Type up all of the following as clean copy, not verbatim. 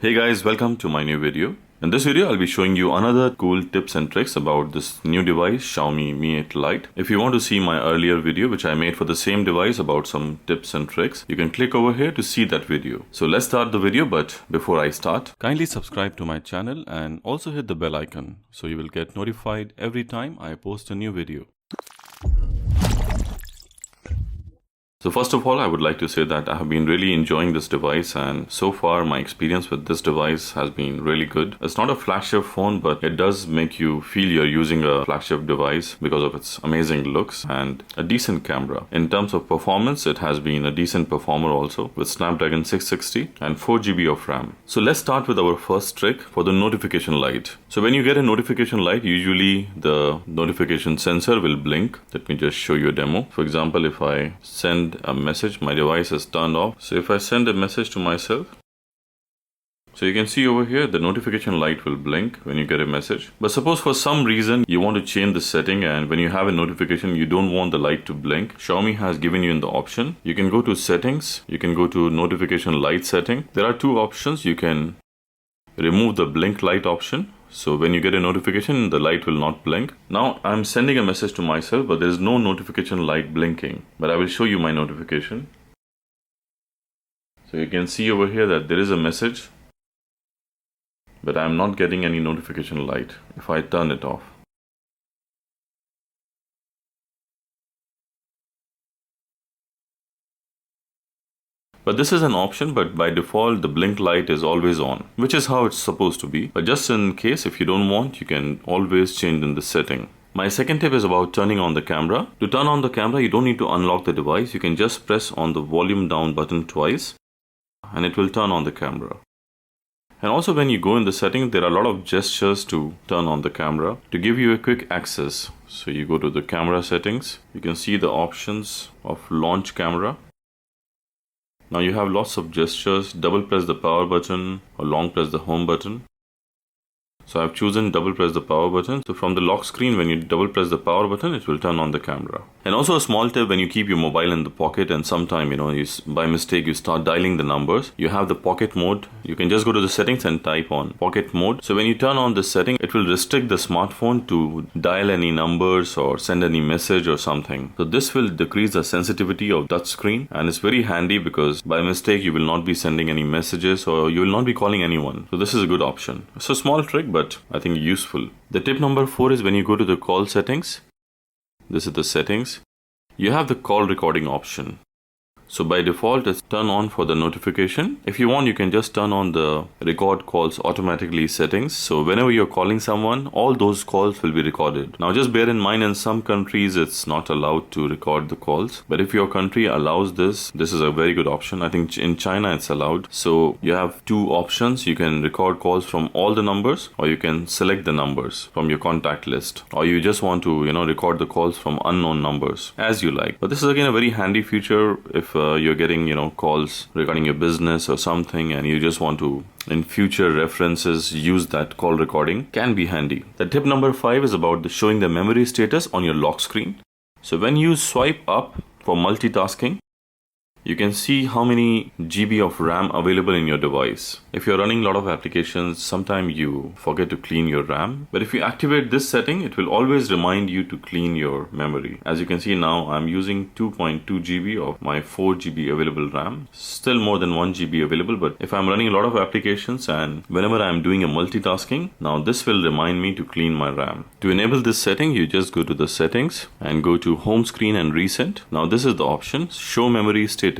Hey guys, welcome to my new video. In this video, I'll be showing you another cool tips and tricks about this new device, Xiaomi Mi 8 Lite. If you want to see my earlier video, which I made for the same device about some tips and tricks, you can click over here to see that video. So let's start the video, but before I start, kindly subscribe to my channel and also hit the bell icon so you will get notified every time I post a new video. So first of all, I would like to say that I have been really enjoying this device, and so far my experience with this device has been really good. It's not a flagship phone, but it does make you feel you're using a flagship device because of its amazing looks and a decent camera. In terms of performance, it has been a decent performer also with Snapdragon 660 and 4GB of RAM. So let's start with our first trick for the notification light. So when you get a notification light, usually the notification sensor will blink. Let me just show you a demo. For example, if I send a message, my device is turned off. So if I send a message to myself, so you can see over here the notification light will blink when you get a message. But suppose for some reason you want to change the setting, and when you have a notification you don't want the light to blink, Xiaomi has given you in the option. You can go to settings, you can go to notification light setting. There are two options. You can remove the blink light option. So when you get a notification, the light will not blink. Now I'm sending a message to myself, but there is no notification light blinking. But I will show you my notification. So you can see over here that there is a message, but I'm not getting any notification light if I turn it off. But this is an option, but by default the blink light is always on, which is how it's supposed to be. But just in case if you don't want, you can always change in the setting. My second tip is about turning on the camera. To turn on the camera, you don't need to unlock the device. You can just press on the volume down button twice and it will turn on the camera. And also when you go in the setting, there are a lot of gestures to turn on the camera to give you a quick access. So you go to the camera settings, you can see the options of launch camera. Now you have lots of gestures. Double press the power button or long press the home button. So I've chosen double press the power button. So from the lock screen, when you double press the power button, it will turn on the camera. And also a small tip, when you keep your mobile in the pocket and sometime, by mistake you start dialing the numbers, you have the pocket mode. You can just go to the settings and type on pocket mode. So when you turn on this setting, it will restrict the smartphone to dial any numbers or send any message or something. So this will decrease the sensitivity of touch screen, and it's very handy because by mistake you will not be sending any messages or you will not be calling anyone. So this is a good option. It's a small trick, but I think useful. The tip number 4 is when you go to the call settings. This is the settings. You have the call recording option. So by default, it's turn on for the notification. If you want, you can just turn on the record calls automatically settings. So whenever you're calling someone, all those calls will be recorded. Now just bear in mind, in some countries, it's not allowed to record the calls. But if your country allows this, this is a very good option. I think in China, it's allowed. So you have two options. You can record calls from all the numbers, or you can select the numbers from your contact list. Or you just want to, record the calls from unknown numbers, as you like. But this is again a very handy feature if you're getting calls regarding your business or something, and you just want to in future references use that call recording. Can be handy. The tip number 5 is about showing the memory status on your lock screen. So when you swipe up for multitasking, you can see how many GB of RAM available in your device. If you're running a lot of applications, sometimes you forget to clean your RAM. But if you activate this setting, it will always remind you to clean your memory. As you can see now, I'm using 2.2 GB of my 4 GB available RAM. Still more than 1 GB available, but if I'm running a lot of applications and whenever I'm doing a multitasking, now this will remind me to clean my RAM. To enable this setting, you just go to the settings and go to home screen and recent. Now this is the option, show memory status.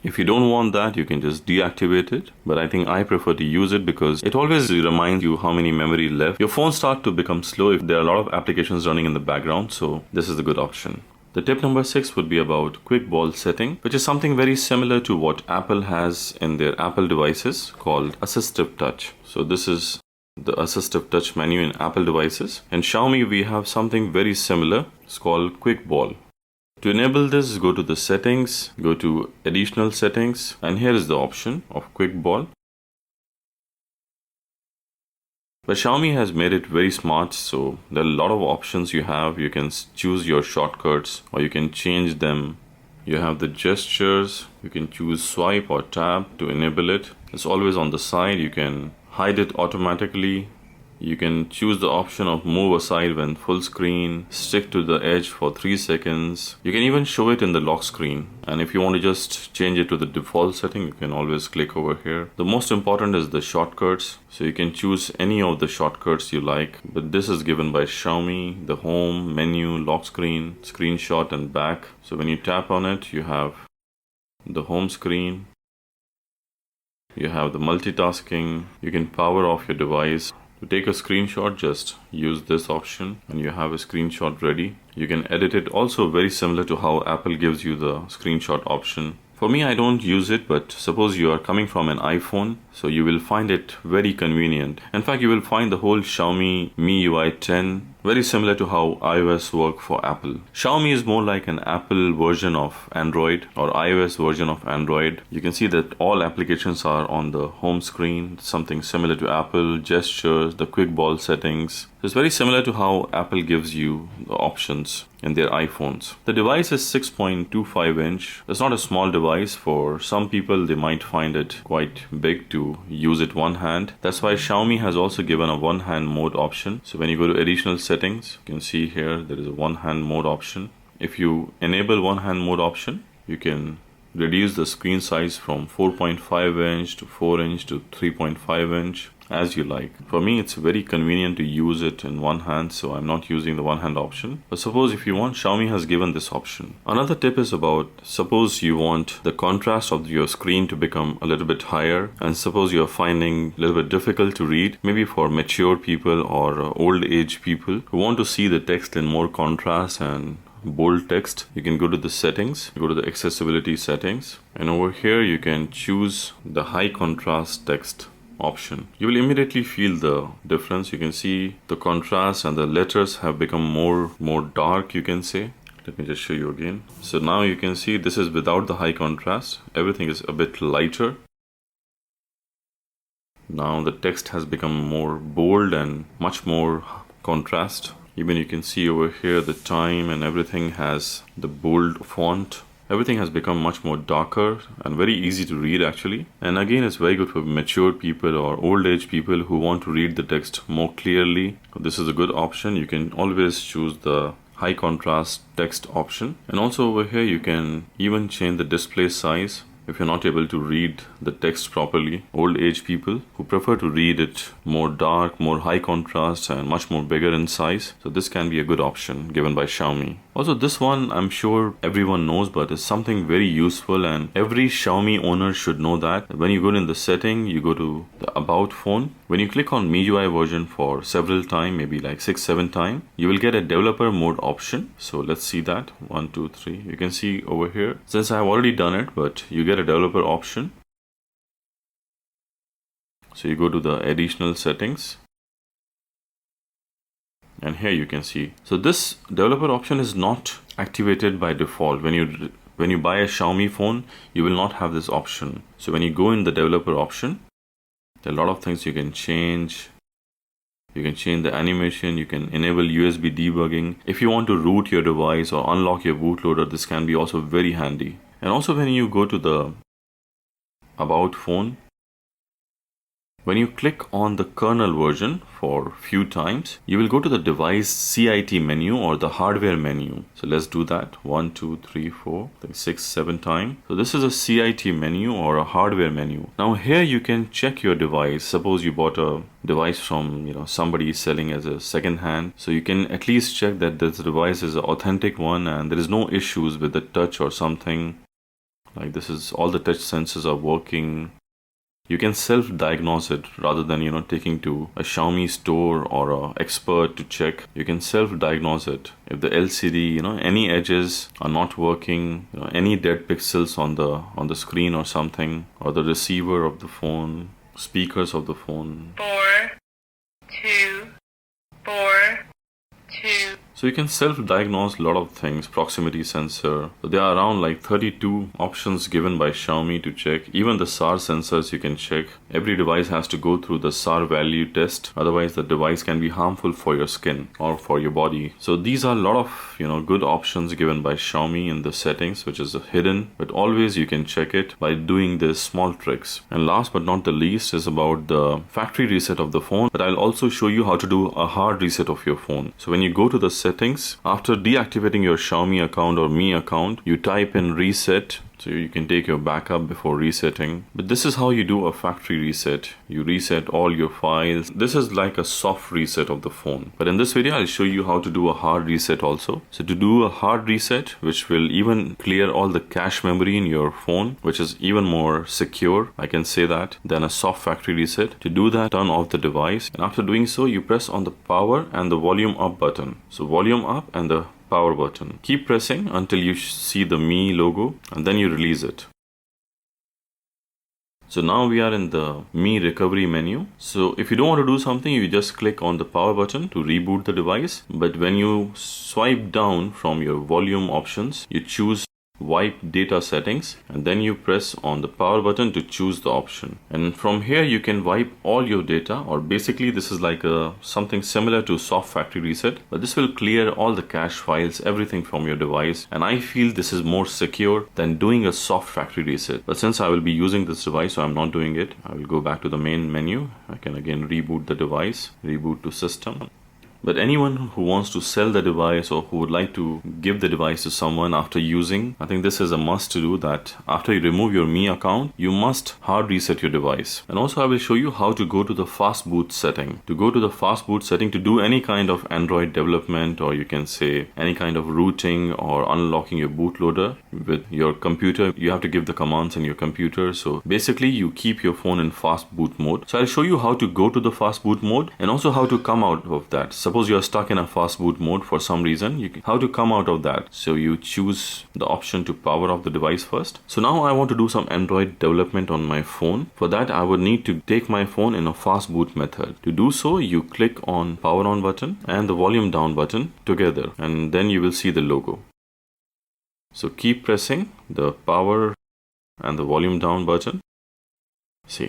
If you don't want that, you can just deactivate it, but I think I prefer to use it because it always reminds you how many memory left. Your phone starts to become slow if there are a lot of applications running in the background, so this is a good option. The tip number 6 would be about quick ball setting, which is something very similar to what Apple has in their Apple devices called assistive touch. So this is the assistive touch menu in Apple devices. In Xiaomi, we have something very similar. It's called quick ball. To enable this, go to the settings, go to additional settings, and here is the option of quick ball. But Xiaomi has made it very smart, so there are a lot of options you have. You can choose your shortcuts or you can change them. You have the gestures, you can choose swipe or tap to enable it. It's always on the side. You can hide it automatically. You can choose the option of move aside when full screen, stick to the edge for 3 seconds. You can even show it in the lock screen. And if you want to just change it to the default setting, you can always click over here. The most important is the shortcuts. So you can choose any of the shortcuts you like. But this is given by Xiaomi, the home, menu, lock screen, screenshot and back. So when you tap on it, you have the home screen. You have the multitasking. You can power off your device. To take a screenshot, just use this option and you have a screenshot ready. You can edit it, also very similar to how Apple gives you the screenshot option. For me, I don't use it, but suppose you are coming from an iPhone, so you will find it very convenient. In fact, you will find the whole Xiaomi MIUI 10 very similar to how iOS work for Apple. Xiaomi is more like an Apple version of Android or iOS version of Android. You can see that all applications are on the home screen, something similar to Apple, gestures, the quick ball settings. It's very similar to how Apple gives you the options in their iPhones. The device is 6.25 inch. It's not a small device. For some people, they might find it quite big to use it one hand. That's why Xiaomi has also given a one hand mode option. So when you go to additional settings, you can see here there is a one hand mode option. If you enable one hand mode option, you can reduce the screen size from 4.5 inch to 4 inch to 3.5 inch as you like. For me, it's very convenient to use it in one hand, so I'm not using the one hand option. But suppose if you want, Xiaomi has given this option. Another tip is about, suppose you want the contrast of your screen to become a little bit higher, and suppose you're finding a little bit difficult to read, maybe for mature people or old age people who want to see the text in more contrast and bold text, you can go to the settings, go to the accessibility settings, and over here you can choose the high contrast text option. You will immediately feel the difference. You can see the contrast and the letters have become more dark, you can say. Let me just show you again. So now you can see this is without the high contrast. Everything is a bit lighter. Now the text has become more bold and much more contrast. Even you can see over here the time and everything has the bold font. Everything has become much more darker and very easy to read actually. And again, it's very good for mature people or old age people who want to read the text more clearly. This is a good option. You can always choose the high contrast text option. And also over here, you can even change the display size. If you're not able to read the text properly, old age people who prefer to read it more dark, more high contrast and much more bigger in size. So this can be a good option given by Xiaomi. Also this one I'm sure everyone knows, but it's something very useful and every Xiaomi owner should know that. When you go in the setting, you go to the about phone. When you click on MIUI version for several times, maybe like 6-7 times, you will get a developer mode option. So let's see that. 1, 2, 3. You can see over here. Since I have already done it, but you get a developer option. So you go to the additional settings. And here you can see. So this developer option is not activated by default. When you buy a Xiaomi phone, you will not have this option. So when you go in the developer option, there are a lot of things you can change. You can change the animation, you can enable USB debugging. If you want to root your device or unlock your bootloader, this can be also very handy. And also when you go to the about phone, when you click on the kernel version for few times, you will go to the device CIT menu or the hardware menu. So let's do that. 1, 2, 3, 4, 6, 7 times. So this is a CIT menu or a hardware menu. Now here you can check your device. Suppose you bought a device from somebody selling as a second hand. So you can at least check that this device is an authentic one and there is no issues with the touch or something. Like this is all the touch sensors are working. You can self-diagnose it rather than taking to a Xiaomi store or an expert to check. You can self-diagnose it. If the LCD, any edges are not working, any dead pixels on the screen or something, or the receiver of the phone, speakers of the phone. 4, 2, 4, 2. So you can self-diagnose a lot of things, proximity sensor. So there are around like 32 options given by Xiaomi to check. Even the SAR sensors you can check. Every device has to go through the SAR value test. Otherwise the device can be harmful for your skin or for your body. So these are a lot of, good options given by Xiaomi in the settings, which is hidden, but always you can check it by doing these small tricks. And last but not the least is about the factory reset of the phone. But I'll also show you how to do a hard reset of your phone. So when you go to the settings, after deactivating your Xiaomi account or Mi account, you type in reset. So you can take your backup before resetting. But this is how you do a factory reset. You reset all your files. This is like a soft reset of the phone. But in this video, I'll show you how to do a hard reset also. So to do a hard reset, which will even clear all the cache memory in your phone, which is even more secure, I can say that, than a soft factory reset. To do that, turn off the device. And after doing so, you press on the power and the volume up button. So volume up and the power button. Keep pressing until you see the Mi logo and then you release it. So now we are in the Mi recovery menu. So if you don't want to do something, you just click on the power button to reboot the device. But when you swipe down from your volume options, you choose wipe data settings and then you press on the power button to choose the option. And from here you can wipe all your data, or basically this is like something similar to soft factory reset, but this will clear all the cache files, everything from your device. And I feel this is more secure than doing a soft factory reset. But since I will be using this device, so I'm not doing it. I will go back to the main menu. I can again reboot the device, reboot to system. But anyone who wants to sell the device or who would like to give the device to someone after using, I think this is a must to do that. After you remove your Mi account, you must hard reset your device. And also I will show you how to go to the Fastboot setting. To go to the Fastboot setting to do any kind of Android development, or you can say any kind of rooting or unlocking your bootloader with your computer, you have to give the commands in your computer. So basically you keep your phone in Fastboot mode. So I'll show you how to go to the Fastboot mode and also how to come out of that. Suppose you are stuck in a Fastboot mode for some reason, how to come out of that. So you choose the option to power off the device first. So now I want to do some Android development on my phone. For that I would need to take my phone in a Fastboot method. To do so, you click on power on button and the volume down button together, and then you will see the logo. So keep pressing the power and the volume down button. See.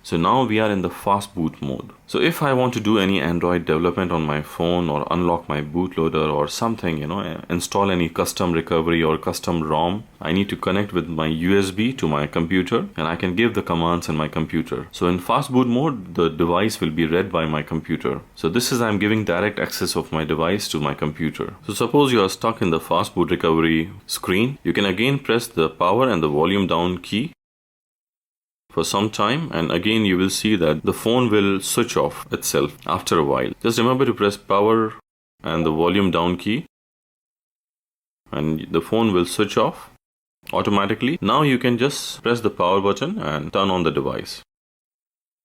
So now we are in the Fastboot mode. So if I want to do any Android development on my phone or unlock my bootloader or something, install any custom recovery or custom ROM, I need to connect with my USB to my computer and I can give the commands in my computer. So in Fastboot mode, the device will be read by my computer. So this is I'm giving direct access of my device to my computer. So suppose you are stuck in the Fastboot recovery screen, you can again press the power and the volume down key for some time, and again you will see that the phone will switch off itself after a while. Just remember to press power and the volume down key and the phone will switch off automatically. Now you can just press the power button and turn on the device.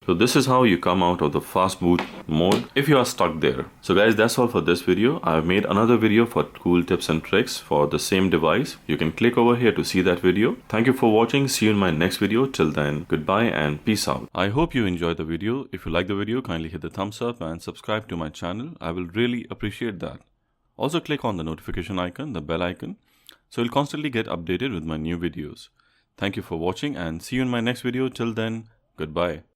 So this is how you come out of the Fastboot mode if you are stuck there. So guys, that's all for this video. I've made another video for cool tips and tricks for the same device. You can click over here to see that video. Thank you for watching. See you in my next video. Till then, goodbye and peace out. I hope you enjoyed the video. If you like the video, kindly hit the thumbs up and subscribe to my channel. I will really appreciate that. Also click on the notification icon, the bell icon, so you'll constantly get updated with my new videos. Thank you for watching and see you in my next video. Till then, goodbye.